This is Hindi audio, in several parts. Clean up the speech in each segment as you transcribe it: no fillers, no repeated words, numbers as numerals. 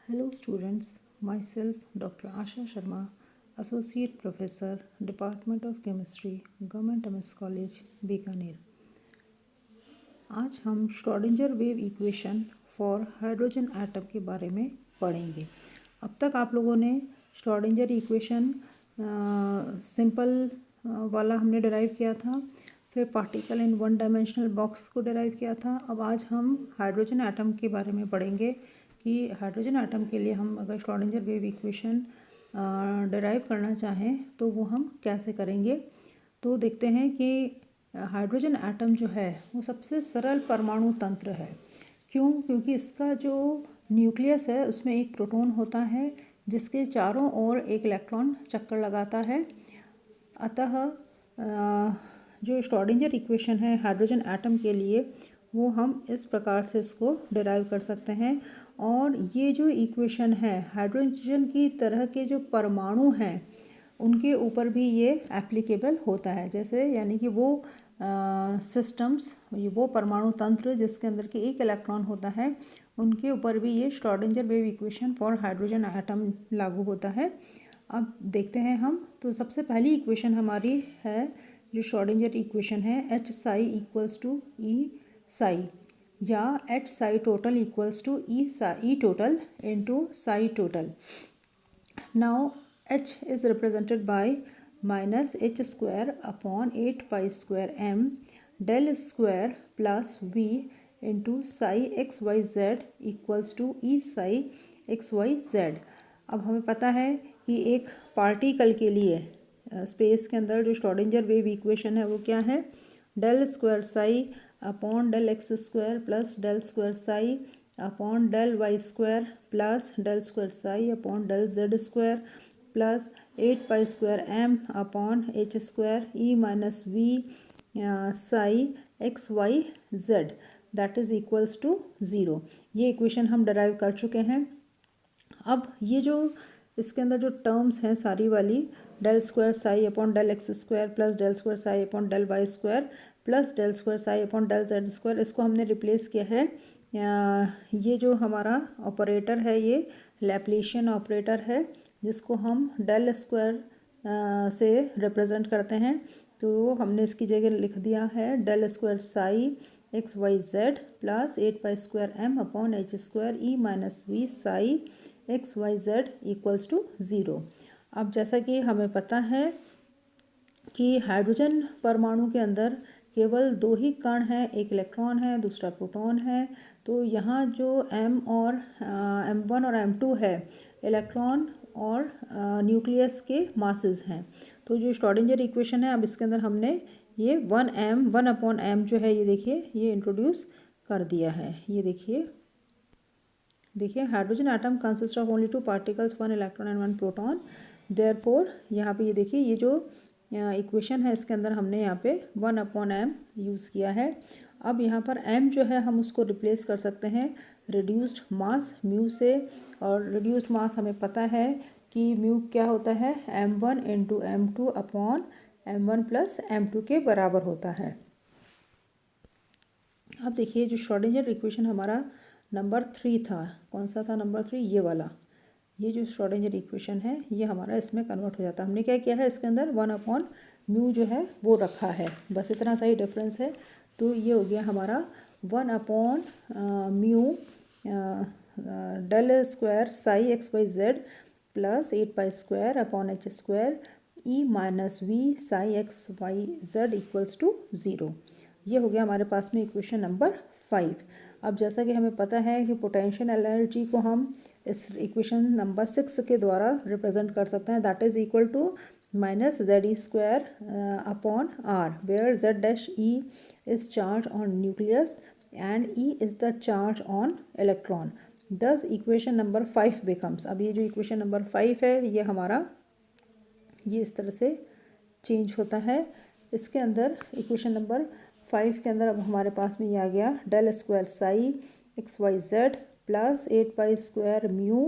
Hello students, myself Dr. Asha Sharma, Associate Professor, Department of Chemistry, Government MS College, Bikaner. आज हम Schrodinger wave equation for hydrogen atom के बारे में पढ़ेंगे। अब तक आप लोगों ने श्रोडिंगर इक्वेशन सिंपल वाला हमने डिराइव किया था, फिर particle in one dimensional box को डिराइव किया था। अब आज हम हाइड्रोजन एटम के बारे में पढ़ेंगे कि हाइड्रोजन एटम के लिए हम अगर श्रोडिंगर वेव इक्वेशन डिराइव करना चाहें तो वो हम कैसे करेंगे। तो देखते हैं कि हाइड्रोजन एटम जो है वो सबसे सरल परमाणु तंत्र है। क्यों? क्योंकि इसका जो न्यूक्लियस है उसमें एक प्रोटॉन होता है जिसके चारों ओर एक इलेक्ट्रॉन चक्कर लगाता है। अतः जो श्रोडिंगर इक्वेशन है हाइड्रोजन एटम के लिए वो हम इस प्रकार से इसको डिराइव कर सकते हैं। और ये जो इक्वेशन है हाइड्रोजन की तरह के जो परमाणु हैं उनके ऊपर भी ये एप्लीकेबल होता है। जैसे यानी कि वो सिस्टम्स, वो परमाणु तंत्र जिसके अंदर के एक इलेक्ट्रॉन होता है उनके ऊपर भी ये Schrodinger wave equation for hydrogen atom लागू होता है। अब देखते हैं हम। तो सबसे पहली इक्वेशन हमारी है जो श्रोडिंगर इक्वेशन है H psi equals to E psi, या H psi total equals to E total into psi total. Now H is represented by minus H square upon 8 pi square M del square plus V into psi X Y Z equals to E psi X Y Z. अब हमें पता है कि एक पार्टिकल के लिए स्पेस के अंदर जो श्रोडिंगर वेव इक्वेशन है वो क्या है, del square psi upon del X square plus del square psi upon del Y square plus del square psi upon del Z square plus 8 pi square M upon H square E minus V psi X Y Z that is equals to 0। ये इक्वेशन हम डराइव कर चुके हैं। अब ये जो इसके अंदर जो टर्म्स हैं सारी वाली, del square psi upon del X square plus del square psi upon del Y square plus del square psi upon del Z square, इसको हमने रिप्लेस किया है। ये जो हमारा ऑपरेटर है ये लैप्लेशियन ऑपरेटर है जिसको हम डेल स्क्वायर से रिप्रेजेंट करते हैं। तो हमने इसकी जगह लिख दिया है del square psi X Y Z plus 8 pi square M upon H square E minus V psi X Y Z equals to 0। अब जैसा कि हमें पता है कि हाइड्रोजन परमाणु के अंदर केवल दो ही कण हैं, एक इलेक्ट्रॉन है दूसरा प्रोटॉन है। तो यहाँ जो m और m1 और m2 है इलेक्ट्रॉन और न्यूक्लियस के मासेस हैं। तो जो श्रोडिंगर इक्वेशन है अब इसके अंदर हमने ये 1 अपॉन m जो है ये देखिए ये इंट्रोड्यूस कर दिया है। ये देखिए hydrogen atom consist of only 2 particles, 1 electron and 1 proton. Therefore यहाँ पे ये देखिए ये जो इक्वेशन है इसके अंदर हमने यहाँ पे 1 अपॉन m यूज़ किया है। अब यहाँ पर m जो है हम उसको रिप्लेस कर सकते हैं रिड्यूस्ड मास म्यू से, और रिड्यूस्ड मास हमें पता है कि म्यू क्या होता है m1 into m2 upon m1 plus m2 के बराबर होता है। अब देखिए जो श्रोडिंगर इक्वेशन हमारा नंबर 3 था, कौन सा था नंबर 3, ये वाला, ये जो श्रोडिंगर इक्वेशन है ये हमारा इसमें कन्वर्ट हो जाता है। हमने क्या किया है इसके अंदर 1 अपॉन म्यू जो है वो रखा है, बस इतना सा ही डिफरेंस है। तो ये हो गया हमारा 1 upon mu del square psi X Y Z plus 8 pi square upon H square E minus V psi X Y Z equals to 0। ये हो गया हमारे पास में इक्वेशन नंबर 5। अब जैसा कि हमें पता है कि पोटेंशियल एनर्जी को हम इस इक्वेशन नंबर 6 के द्वारा रिप्रेजेंट कर सकते हैं, that is equal to minus Z E square upon R, where Z dash E is charge on nucleus and E is the charge on electron. Thus equation number 5 becomes, अब ये जो इक्वेशन नंबर 5 है ये हमारा ये इस तरह से चेंज होता है। इसके अंदर इक्वेशन नंबर 5 के अंदर अब हमारे पास में ये आ गया del square psi X Y Z plus 8 pi square mu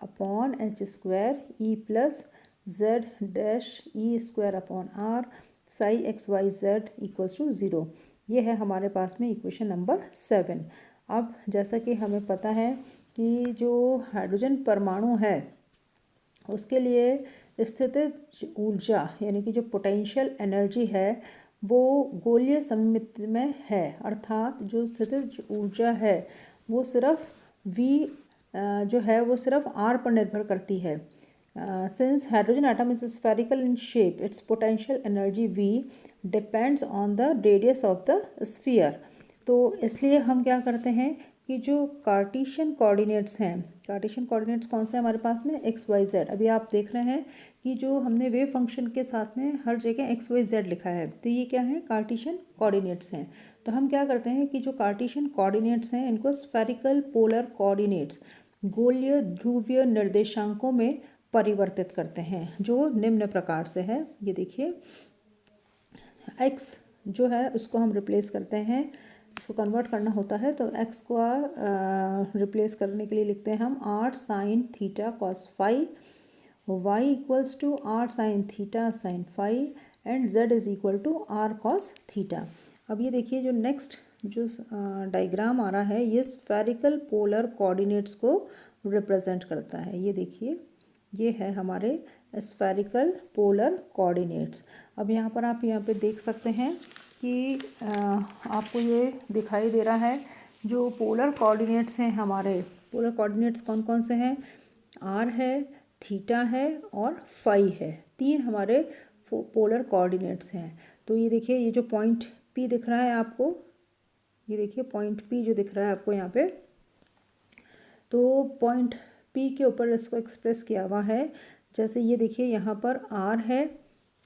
upon H square E plus Z dash E square upon R psi X Y Z equals to 0। ये है हमारे पास में इक्वेशन नंबर 7। अब जैसा कि हमें पता है कि जो हाइड्रोजन परमाणु है उसके लिए स्थितिज ऊर्जा यानी कि जो पोटेंशियल एनर्जी है वो गोलीय सममित में है, अर्थात जो स्थितिज ऊर्जा है वो सिर्फ V जो है वो सिर्फ R पर निर्भर करती है। Since hydrogen atom is spherical in shape, its potential energy V depends on the radius of the sphere। तो इसलिए हम क्या करते हैं कि जो कार्टेशियन कोऑर्डिनेट्स हैं, कार्टेशियन कोऑर्डिनेट्स कौन से हमारे पास में एक्स वाई जेड। अभी आप देख रहे हैं कि जो हमने वेव फंक्शन के साथ में हर जगह एक्स वाई जेड लिखा है, तो ये क्या है, कार्टेशियन कोऑर्डिनेट्स हैं। तो हम क्या करते हैं कि जो कार्टेशियन कोऑर्डिनेट्स हैं इनको स्फेरिकल पोलर कोऑर्डिनेट्स गोलीय ध्रुवीय निर्देशांकों में परिवर्तित करते हैं, जो निम्न प्रकार से है। ये देखिए, एक्स जो है उसको हम रिप्लेस करते हैं, इसको कन्वर्ट करना होता है तो एक्स को रिप्लेस करने के लिए लिखते हैं हम R sine theta cos phi, Y equals to R sine theta sine phi and Z is equal to R cos theta. अब ये देखिए जो नेक्स्ट जो डायग्राम आ रहा है ये स्फेरिकल पोलर कोऑर्डिनेट्स को रिप्रेजेंट करता है। ये देखिए, ये है हमारे स्फेरिकल पोलर कोऑर्डिनेट्स। अब यहाँ पर आप यहाँ पे देख सकते हैं कि आपको ये दिखाई दे रहा है जो पोलर कोऑर्डिनेट्स हैं हमारे, पोलर कोऑर्डिनेट्स कौन कौन से हैं, आर है, थीटा है और फाई है, तीन हमारे पोलर कोऑर्डिनेट्स हैं। तो ये देखिए, ये जो पॉइंट पी दिख रहा है आपको, ये देखिए पॉइंट पी जो दिख रहा है आपको यहाँ पे, तो पॉइंट पी के ऊपर इसको एक्सप्रेस किया हुआ है। जैसे ये देखिए यहाँ पर आर है,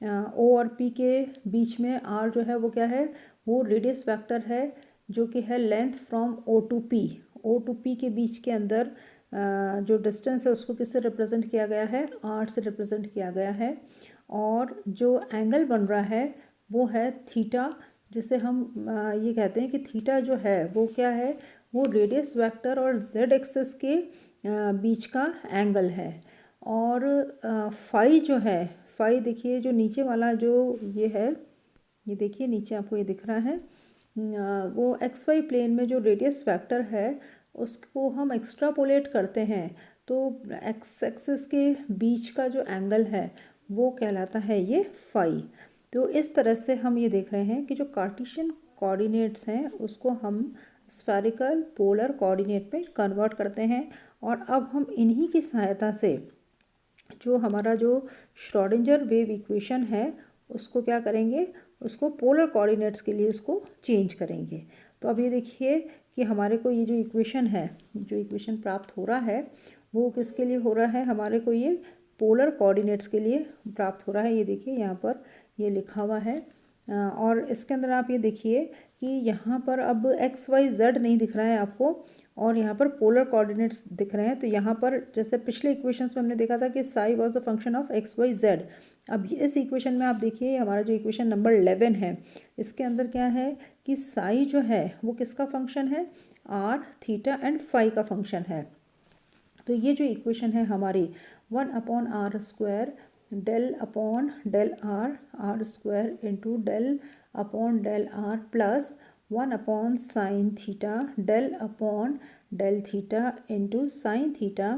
ओ और पी के बीच में आर जो है वो क्या है, वो रेडियस वेक्टर है जो कि है length from O to P. O to P के बीच के अंदर जो डिस्टेंस है उसको किससे रिप्रेजेंट किया गया है, आर से रिप्रेजेंट किया गया है। और जो एंगल बन रहा है वो है थीटा, जिसे हम ये कहते हैं कि थीटा जो है वो क्या है, वो रेडियस वेक्टर और जेड एक्सिस के बीच का एंगल है। और फाई जो है, फाई देखिए जो नीचे वाला जो ये है, ये देखिए नीचे आपको ये दिख रहा है, वो एक्स वाई प्लेन में जो रेडियस वेक्टर है उसको हम एक्स्ट्रापोलेट करते हैं तो एक्स एक्सिस के बीच का जो एंगल है वो कहलाता है ये फाई। तो इस तरह से हम ये देख रहे हैं कि जो कार्टेशियन कोऑर्डिनेट्स हैं उसको हम स्फेरिकल पोलर कोऑर्डिनेट में कन्वर्ट करते हैं। और अब हम इन्हीं की सहायता से जो हमारा जो श्रोडिंगर वेव इक्वेशन है उसको क्या करेंगे, उसको पोलर कोऑर्डिनेट्स के लिए उसको चेंज करेंगे। तो अब ये देखिए कि हमारे को ये जो इक्वेशन है, जो इक्वेशन प्राप्त हो रहा है वो किसके लिए हो रहा है, हमारे को ये पोलर कोऑर्डिनेट्स के लिए प्राप्त हो रहा है। ये देखिए यहाँ पर ये लिखा हुआ है और इसके अंदर आप ये देखिए कि यहाँ पर अब एक्स वाई जेड नहीं दिख रहा है आपको और यहाँ पर पोलर कोऑर्डिनेट्स दिख रहे हैं। तो यहाँ पर जैसे पिछले इक्वेशंस में हमने देखा था कि psi was the function of X Y Z, अब इस इक्वेशन में आप देखिए हमारा जो इक्वेशन नंबर 11 है इसके अंदर क्या है कि साई जो है वो किसका फंक्शन है, आर थीटा एंड फाई का फंक्शन है। तो ये जो इक्वेशन है हमारी 1/r² del upon del R square into del upon del R plus 1 sine theta del upon del theta into sine theta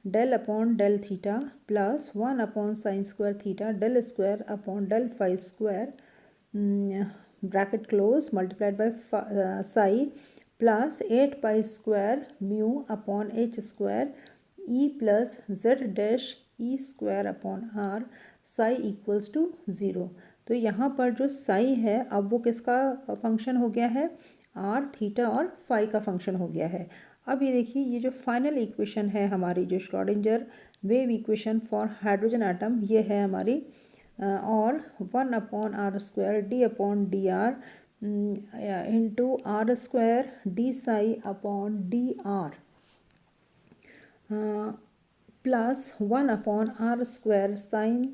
del upon del theta plus 1 sine square theta del square upon del phi square bracket close multiplied by psi plus 8 pi square mu upon H square E plus Z dash E square upon R psi equals to 0। तो यहाँ पर जो साई है अब वो किसका फंक्शन हो गया है, आर थीटा और फाई का फंक्शन हो गया है। अब ये देखिए ये जो फाइनल इक्वेशन है हमारी जो Schrodinger wave equation for hydrogen atom ये है हमारी और 1/r² D upon D R into R square D psi upon D R plus 1/r² sine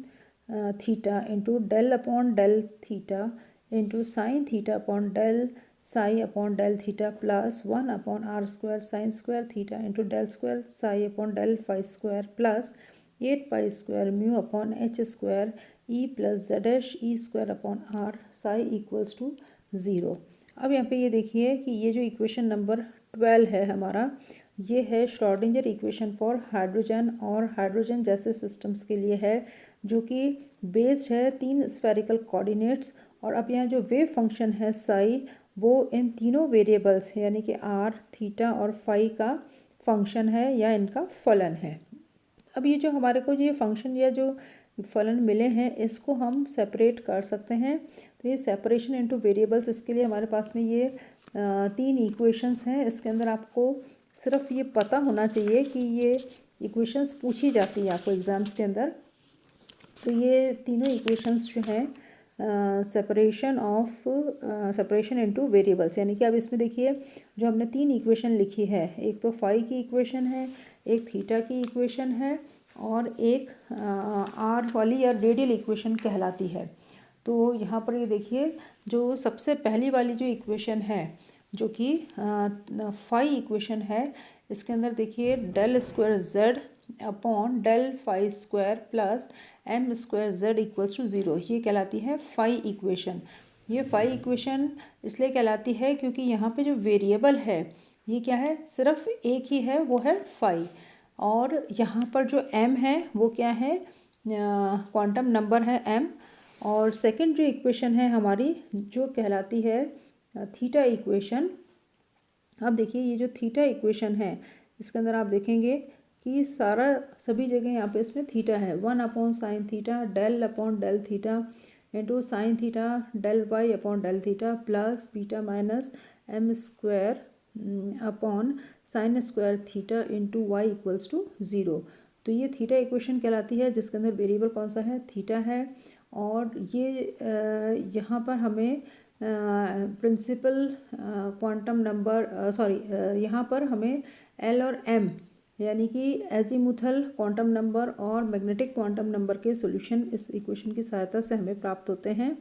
theta into del upon del theta into sine theta upon del psi upon del theta plus 1/r² sine square theta into del square psi upon del phi square plus 8 pi square mu upon H square E plus Z dash E square upon R psi equals to 0। अब यहाँ पे ये देखिए कि ये जो इक्वेशन नंबर 12 है हमारा, ये है श्रोडिंगर इक्वेशन फॉर हाइड्रोजन और हाइड्रोजन जैसे सिस्टम्स के लिए है, जो कि बेस्ड है 3 स्फेरिकल कोऑर्डिनेट्स। और अब यहाँ जो वेव फंक्शन है साई, वो इन तीनों वेरिएबल्स यानी कि आर, थीटा और फाई का फंक्शन है या इनका फलन है। अब ये जो हमारे को ये फंक्शन या जो फलन मिले हैं, इसको हम सेपरेट कर सकते हैं। तो ये सेपरेशन इनटू वेरिएबल्स, इसके लिए हमारे पास में ये 3 इक्वेशंस हैं। इसके अंदर आपको सिर्फ ये पता होना चाहिए कि ये इक्वेशंस पूछी जाती है आपको एग्ज़ाम्स के अंदर। तो ये तीनों इक्वेशंस जो हैं सेपरेशन इनटू वेरिएबल्स, यानी कि अब इसमें देखिए जो हमने 3 इक्वेशन लिखी है, एक तो फाई की इक्वेशन है, एक थीटा की इक्वेशन है और एक आर वाली या रेडियल इक्वेशन कहलाती है। तो यहाँ पर ये देखिए जो सबसे पहली वाली जो इक्वेशन है, जो कि फाई इक्वेशन है, इसके अंदर देखिए del square Z upon del phi square plus M square Z equals to 0, ये कहलाती है फाई इक्वेशन। ये फाई इक्वेशन इसलिए कहलाती है क्योंकि यहाँ पे जो वेरिएबल है ये क्या है, सिर्फ एक ही है, वो है फाई। और यहाँ पर जो एम है वो क्या है, क्वांटम नंबर है एम। और सेकंड जो इक्वेशन है हमारी, जो कहलाती है थीटा इक्वेशन। अब देखिए ये जो थीटा इक्वेशन है, इसके अंदर आप देखेंगे कि सभी जगह यहाँ पे इसमें थीटा है। 1 upon sine theta del upon del theta into sine theta del Y upon del theta plus beta minus M square upon sine square theta into Y equals to 0। तो ये थीटा इक्वेशन कहलाती है, जिसके अंदर वेरिएबल कौन सा है, थीटा है। और ये यहाँ पर हमें प्रिंसिपल क्वांटम नंबर यहाँ पर हमें एल और एम यानी कि एजीमुथल क्वांटम नंबर और मैग्नेटिक क्वांटम नंबर के सॉल्यूशन इस इक्वेशन की सहायता से हमें प्राप्त होते हैं।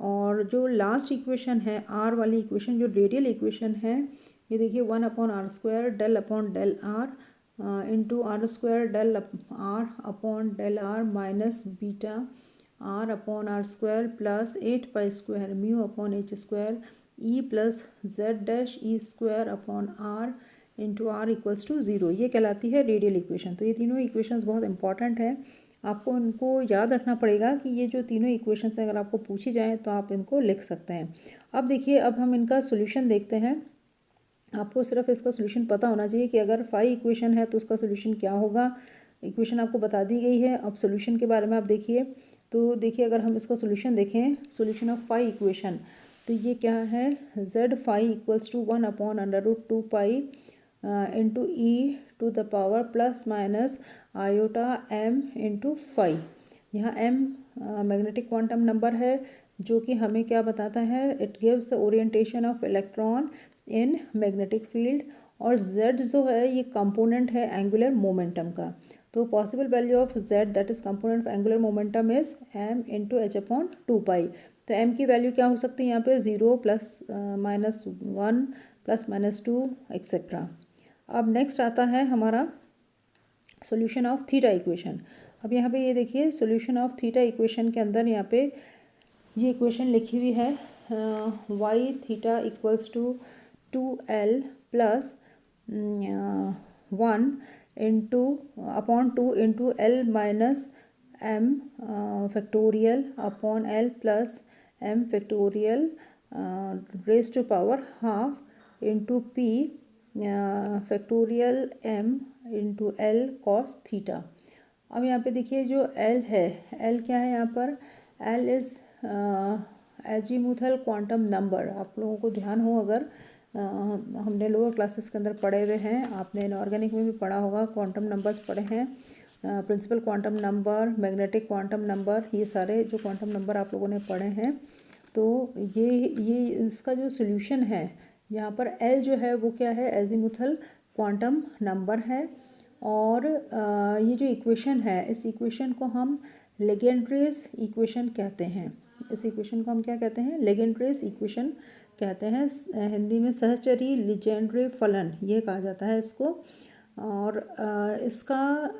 और जो लास्ट इक्वेशन है आर वाली इक्वेशन, जो रेडियल इक्वेशन है, ये देखिए 1 upon R square del upon del R into R square del R upon del R minus beta R upon R square plus 8 pi square mu upon H square E plus Z dash E square upon R into R equals to 0, ये कहलाती है रेडियल इक्वेशन। तो ये तीनों इक्वेशंस बहुत इंपॉर्टेंट है, आपको इनको याद रखना पड़ेगा कि ये जो तीनों इक्वेशंस अगर आपको पूछी जाए तो आप इनको लिख सकते हैं। अब देखिए, अब हम इनका सोल्यूशन देखते हैं। आपको सिर्फ इसका सोल्यूशन पता होना चाहिए कि अगर फाई इक्वेशन है तो उसका सोल्यूशन क्या होगा। इक्वेशन आपको बता दी गई है। अब सोल्यूशन के बारे में आप देखिए, तो देखिए अगर हम इसका सोल्यूशन देखें, सोल्यूशन ऑफ फाई इक्वेशन, तो ये क्या है, Z phi equals to 1 upon under root 2 pi into E to the power plus minus iota M into phi. यहाँ एम मैग्नेटिक क्वांटम नंबर है, जो कि हमें क्या बताता है, it gives the orientation of electron in magnetic field. और z जो है ये कंपोनेंट है एंगुलर मोमेंटम का। तो possible value of z that is component of angular momentum is m into H upon 2 पाई। तो m की वैल्यू क्या हो सकती है यहाँ पे, 0 plus minus 1 plus minus 2 etcetera. अब नेक्स्ट आता है हमारा सॉल्यूशन ऑफ थीटा इक्वेशन। अब यहाँ पे ये देखिए सॉल्यूशन ऑफ थीटा इक्वेशन के अंदर यहाँ पे ये इक्वेशन लिखी हुई है, y theta equals to 2l plus 1 into upon 2 into L minus M factorial upon L plus M factorial raise to power half into P factorial M into L cos theta. अब यहाँ पे देखिए जो एल है, एल क्या है यहाँ पर, L is azimuthal quantum number. आप लोगों को ध्यान हो, अगर हमने लोअर क्लासेस के अंदर पढ़े हुए हैं, आपने इनऑर्गेनिक में भी पढ़ा होगा, क्वांटम नंबर्स पढ़े हैं, principal quantum number, magnetic quantum number, ये सारे जो क्वांटम नंबर आप लोगों ने पढ़े हैं। तो ये इसका जो सोल्यूशन है यहाँ पर, एल जो है वो क्या है, एजीमुथल क्वांटम नंबर है। और ये जो इक्वेशन है, इस इक्वेशन को हम लेजेंड्रेस इक्वेशन कहते हैं। इस इक्वेशन को हम क्या कहते हैं, लेजेंड्रेस इक्वेशन कहते हैं। हिंदी में सहचरी लीजेंड्रे फलन ये कहा जाता है इसको। और इसका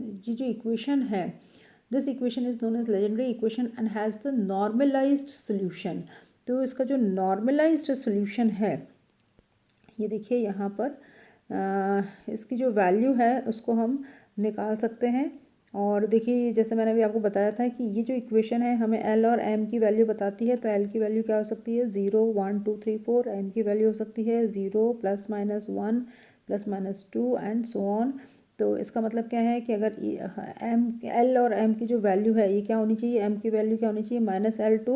ये जो इक्वेशन है, this equation is known as Legendre equation and has the normalized solution. तो इसका जो नॉर्मलाइज्ड सोल्यूशन है, ये देखिए यहाँ पर इसकी जो वैल्यू है उसको हम निकाल सकते हैं। और देखिए जैसे मैंने अभी आपको बताया था कि ये जो इक्वेशन है हमें एल और एम की वैल्यू बताती है। तो एल की वैल्यू क्या हो सकती है 0 1 2 3 4, एम की वैल्यू हो सकती है 0 +-1 +-2 एंड सो ऑन। तो इसका मतलब क्या है कि अगर एम एल और एम की जो वैल्यू है ये क्या होनी चाहिए, एम की वैल्यू क्या होनी चाहिए -L to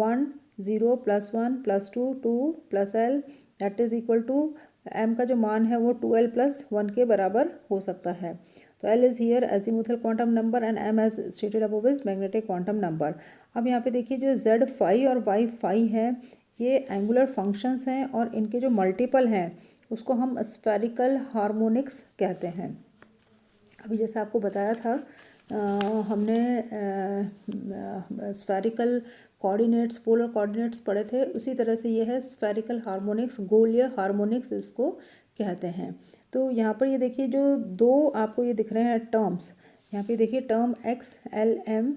1 0 +1 +2 2 +L that is equal to M का जो मान है वो 2L + 1 के बराबर हो सकता है। तो L is here azimuthal quantum number and M as stated above is magnetic quantum number. अब यहाँ पे देखिए जो Z फाई और Y फाई है ये एंगुलर फंक्शंस हैं और इनके जो मल्टीपल हैं उसको हम स्फेरिकल हार्मोनिक्स कहते हैं। अभी जैसे आपको बताया था हमने स्फेरिकल कोऑर्डिनेट्स पोलर कोऑर्डिनेट्स पढ़े थे, उसी तरह से ये है स्फेरिकल हार्मोनिक्स, गोलीय हार्मोनिक्स इसको कहते हैं। तो यहाँ पर ये देखिए जो दो आपको ये दिख रहे हैं टर्म्स, यहाँ पे देखिए term X L M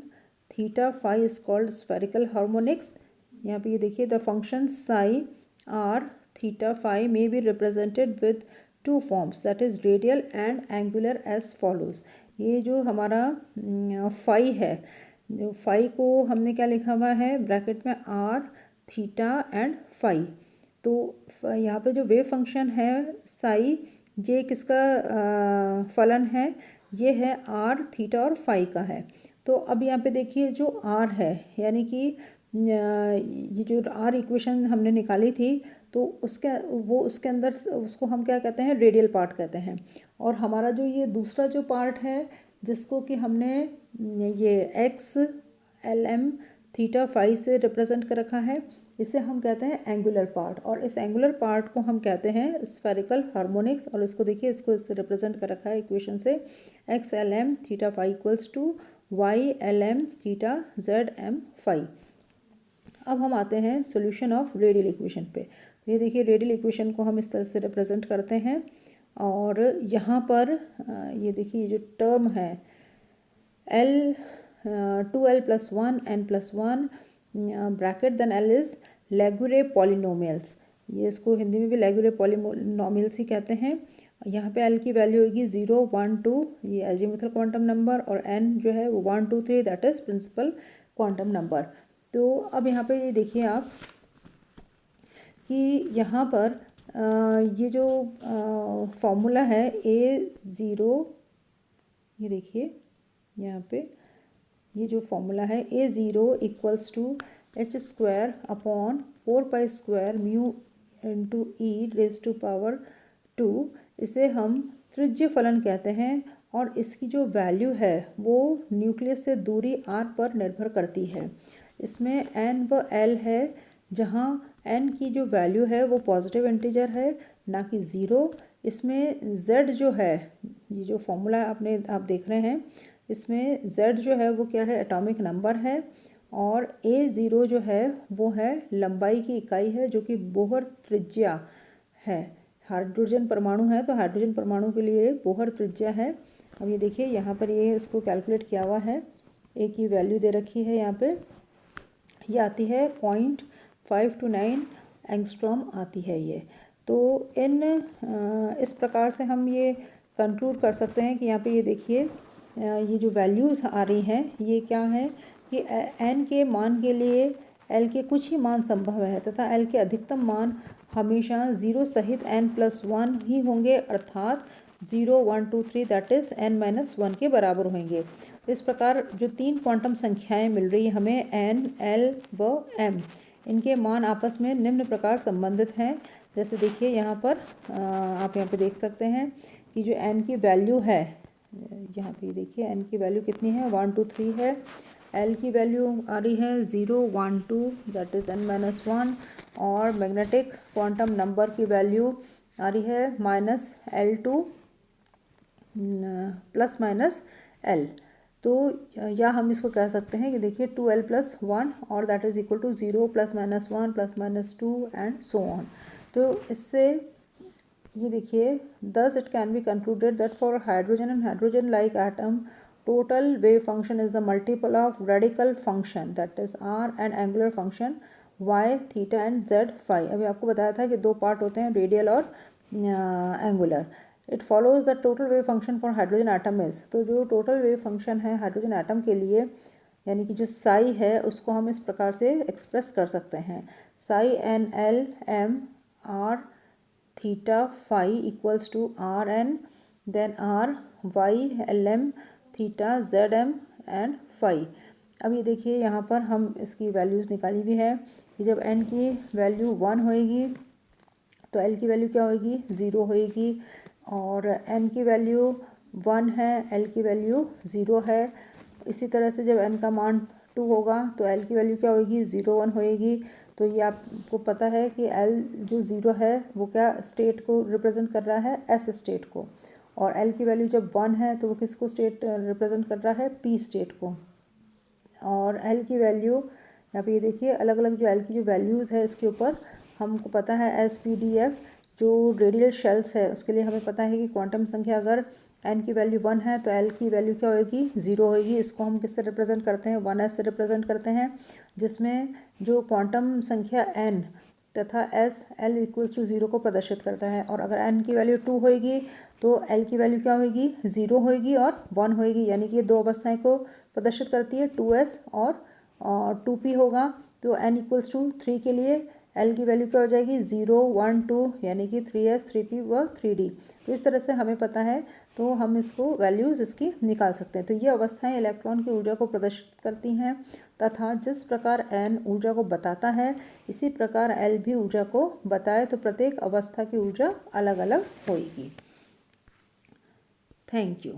theta phi is called spherical harmonics. यहाँ पे ये देखिए the function psi R theta phi may be represented with two forms that is radial and angular as follows. ये जो हमारा फाई है, जो फाई को हमने क्या लिखा हुआ है ब्रैकेट में आर थीटा एंड फाई। तो यहाँ पे जो वेव फंक्शन है साई ये किसका फलन है, ये है आर थीटा और फाई का है। तो अब यहाँ पे देखिए जो आर है यानी कि ये जो आर इक्वेशन हमने निकाली थी तो उसके अंदर उसको हम क्या कहते हैं रेडियल पार्ट कहते हैं। और हमारा जो ये दूसरा जो पार्ट है जिसको कि हमने ये X L M theta phi से रिप्रेजेंट कर रखा है इसे हम कहते हैं एंगुलर पार्ट। और इस एंगुलर पार्ट को हम कहते हैं स्फेरिकल हार्मोनिक्स। और इसको देखिए इसको इससे रिप्रेजेंट कर रखा है इक्वेशन से X L M theta phi equals to Y L M theta Z M phi. अब हम आते हैं सॉल्यूशन ऑफ रेडियल इक्वेशन पे। तो ये देखिए रेडियल इक्वेशन को हम इस तरह से रिप्रेजेंट करते हैं और यहाँ पर ये देखिए जो टर्म है L 2L + 1 N + 1 bracket then L is लेगुरे पॉलिनोमियल्स। ये इसको हिंदी में भी लेगुरे पॉलिनोमियल्स ही कहते हैं। यहाँ पे L की वैल्यू होगी 0 1 2 ये एजीमुथल क्वांटम नंबर और N जो है वो 1 2 3 that is principal quantum number. तो अब यहाँ पे ये देखिए आप कि यहाँ पर ये जो फॉर्मूला है A0, ये देखिए यहाँ पे ये जो फॉर्मूला है A0 equals to h² upon 4π² mu into e⁻²। इसे हम त्रिज्य फलन कहते हैं और इसकी जो वैल्यू है वो न्यूक्लियस से दूरी r पर निर्भर करती है। इसमें n व l है जहाँ n की जो वैल्यू है वो पॉजिटिव इंटीजर है ना कि ज़ीरो। इसमें z जो है ये जो फॉर्मूला आप देख रहे हैं इसमें z जो है वो क्या है एटॉमिक नंबर है और A0 जो है वो है लंबाई की इकाई है जो कि बोहर त्रिज्या है। हाइड्रोजन परमाणु है तो हाइड्रोजन परमाणु के लिए बोहर त्रिज्या है। अब ये देखिए यहाँ पर ये इसको कैलकुलेट किया हुआ है, A की वैल्यू दे रखी है यहाँ पे, ये आती है 0.529 एंगस्ट्रॉम आती है ये। तो इस प्रकार से हम ये कंक्लूड कर सकते हैं कि यहाँ पे ये देखिए ये जो वैल्यूज़ आ रही हैं ये क्या है कि n के मान के लिए l के कुछ ही मान संभव है तथा l के अधिकतम मान हमेशा 0 सहित n+1 ही होंगे अर्थात 0 1 2 3 दैट इज़ n-1 के बराबर होंगे। इस प्रकार जो तीन क्वांटम संख्याएं मिल रही हैं हमें n, l व m, इनके मान आपस में निम्न प्रकार संबंधित हैं। जैसे देखिए यहाँ पर आप यहाँ पे देख सकते हैं कि जो n की वैल्यू है, यहाँ पे देखिए n की वैल्यू कितनी है 1 2 3 है। l की वैल्यू आ रही है 0 1 2 दैट इज़ n-1 और मैग्नेटिक क्वांटम नंबर की वैल्यू आ रही है -L2 ±L। तो या हम इसको कह सकते हैं कि देखिए 2L + 1 और that is equal to 0 ±1 ±2 and so on. तो इससे ये देखिए thus it can be concluded that for hydrogen and hydrogen like atom total wave function is the multiple of radical function that is r and angular function y theta and z phi। अभी आपको बताया था कि दो पार्ट होते हैं रेडियल और angular. It follows the total wave function for hydrogen atom is, तो जो टोटल वेव फंक्शन है हाइड्रोजन एटम के लिए यानी कि जो साई है उसको हम इस प्रकार से एक्सप्रेस कर सकते हैं, psi N L M R theta phi equals to R N then R Y L M theta Z M and phi. अब ये देखिए यहाँ पर हम इसकी वैल्यूज़ निकाली भी है कि जब n की वैल्यू 1 होएगी तो l की वैल्यू क्या होएगी 0 होएगी, और n की वैल्यू 1 है, l की वैल्यू 0 है। इसी तरह से जब n का मान 2 होगा तो l की वैल्यू क्या होएगी 0 1 होएगी। तो ये आपको पता है कि l जो 0 है वो क्या स्टेट को रिप्रेजेंट कर रहा है, s स्टेट को, और l की वैल्यू जब 1 है तो वो किसको स्टेट रिप्रेजेंट कर रहा है, p स्टेट को। और l की वैल्यू यहाँ पे ये देखिए अलग अलग जो l की जो वैल्यूज़ है इसके ऊपर हमको पता है SPDF जो रेडियल शेल्स है उसके लिए हमें पता है कि क्वांटम संख्या अगर n की वैल्यू 1 है तो l की वैल्यू क्या होगी 0 होगी। इसको हम किससे रिप्रेजेंट करते हैं, 1s से रिप्रेजेंट करते हैं, जिसमें जो क्वांटम संख्या n तथा s l इक्वल्स टू 0 को प्रदर्शित करता है। और अगर n की वैल्यू 2 होएगी तो l की वैल्यू क्या होएगी 0 होएगी और 1 होएगी, यानी कि ये दो अवस्थाएं को प्रदर्शित करती है, 2s और 2p होगा। तो n इक्वल्स टू 3 के लिए l की वैल्यू क्या हो जाएगी 0 1 2, यानी कि 3s 3p व 3d। तो इस तरह से हमें पता है तो हम इसको वैल्यूज़ इसकी निकाल सकते हैं। तो ये अवस्थाएं इलेक्ट्रॉन की ऊर्जा को प्रदर्शित करती हैं तथा जिस प्रकार n ऊर्जा को बताता है इसी प्रकार l भी ऊर्जा को बताए, तो प्रत्येक अवस्था की ऊर्जा अलग अलग होगी। Thank you.